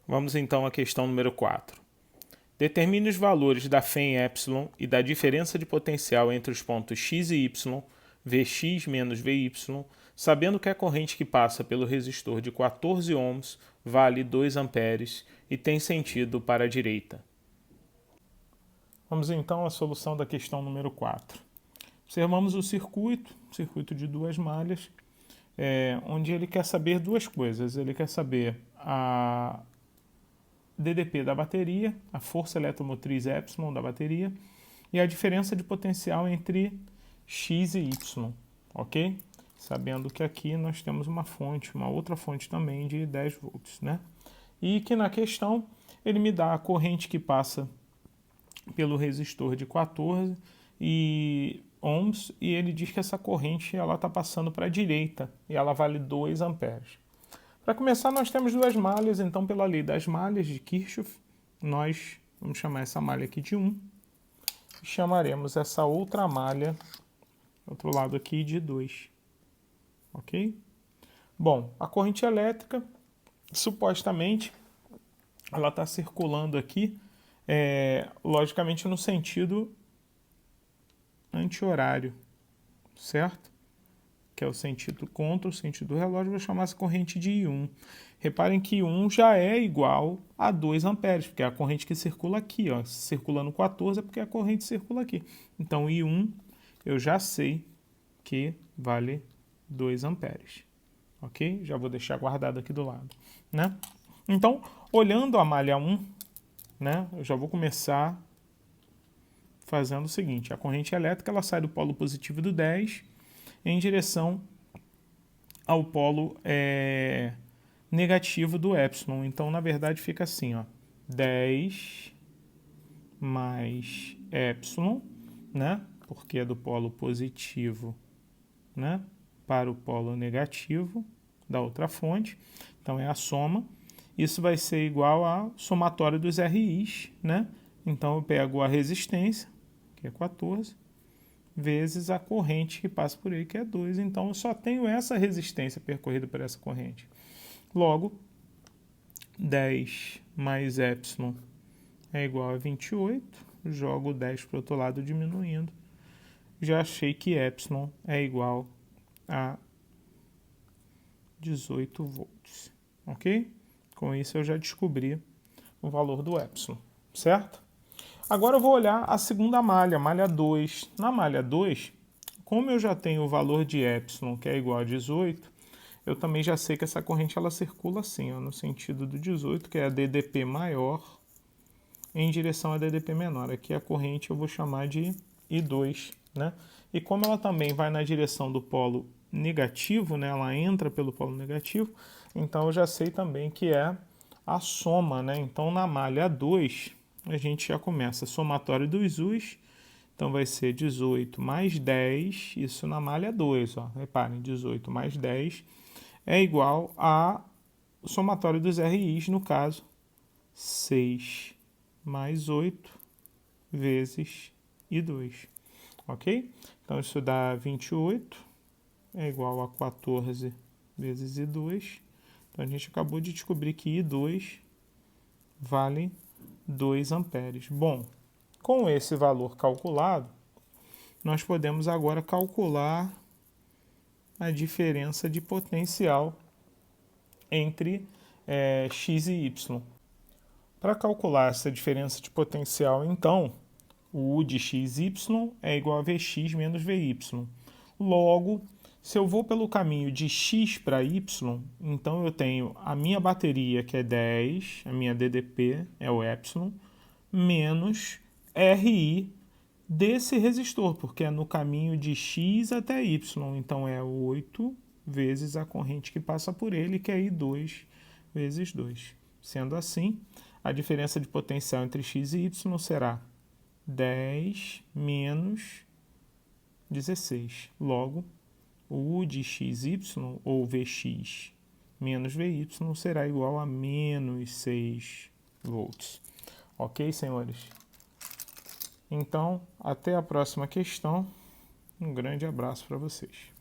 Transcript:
Vamos então à questão número 4. Determine os valores da φ em ε e da diferença de potencial entre os pontos x e y, Vx menos Vy, sabendo que a corrente que passa pelo resistor de 14 ohms vale 2 amperes e tem sentido para a direita. Vamos então à solução da questão número 4. Observamos o circuito de duas malhas, onde ele quer saber duas coisas. Ele quer saber a DDP da bateria, a força eletromotriz ε da bateria, e a diferença de potencial entre x e y, ok? Sabendo que aqui nós temos uma outra fonte também de 10 volts, né? E que na questão ele me dá a corrente que passa pelo resistor de 14 ohms e ele diz que essa corrente está passando para a direita e ela vale 2 amperes. Para começar, nós temos duas malhas, então pela lei das malhas de Kirchhoff, nós vamos chamar essa malha aqui de 1 e chamaremos essa outra malha, outro lado aqui, de 2. Ok? Bom, a corrente elétrica, supostamente, ela está circulando aqui, logicamente no sentido anti-horário, certo? Que é o sentido contra o sentido do relógio, vou chamar essa corrente de I1. Reparem que I1 já é igual a 2 amperes, porque é a corrente que circula aqui, ó. Circulando 14 é porque a corrente circula aqui. Então, I1 eu já sei que vale 2 amperes. Ok? Já vou deixar guardado aqui do lado, né? Então, olhando a malha 1, né, eu já vou começar fazendo o seguinte. A corrente elétrica ela sai do polo positivo do 10 em direção ao polo negativo do ε. Então, na verdade, fica assim, ó, 10 mais ε, né? Porque é do polo positivo, né, para o polo negativo da outra fonte. Então, é a soma. Isso vai ser igual a somatório dos RIs, né? Então, eu pego a resistência, que é 14, vezes a corrente que passa por ele, que é 2. Então, eu só tenho essa resistência percorrida por essa corrente. Logo, 10 mais ε é igual a 28. Jogo 10 para o outro lado, diminuindo. Já achei que ε é igual a 18 volts. Ok? Com isso, eu já descobri o valor do ε, certo? Agora eu vou olhar a segunda malha, malha 2. Na malha 2, como eu já tenho o valor de ε, que é igual a 18, eu também já sei que essa corrente ela circula assim, ó, no sentido do 18, que é a DDP maior, em direção a DDP menor. Aqui a corrente eu vou chamar de I2, né? E como ela também vai na direção do polo negativo, né? Ela entra pelo polo negativo, então eu já sei também que é a soma, né? Então na malha 2, a gente já começa somatório dos U's, então vai ser 18 mais 10, isso na malha 2, ó. Reparem, 18 mais 10 é igual a somatório dos RIs, no caso, 6 mais 8 vezes I2, ok? Então isso dá 28, é igual a 14 vezes I2, então a gente acabou de descobrir que I2 vale 2 amperes. Bom, com esse valor calculado, nós podemos agora calcular a diferença de potencial entre x e y. Para calcular essa diferença de potencial, então, o U de xy é igual a Vx menos Vy. Logo, se eu vou pelo caminho de x para y, então eu tenho a minha bateria, que é 10, a minha DDP é o ε, menos Ri desse resistor, porque é no caminho de x até y. Então, é 8 vezes a corrente que passa por ele, que é I2 vezes 2. Sendo assim, a diferença de potencial entre x e y será 10 menos 16. Logo, o U de xy, ou Vx, menos Vy, será igual a menos 6 volts. Ok, senhores? Então, até a próxima questão. Um grande abraço para vocês.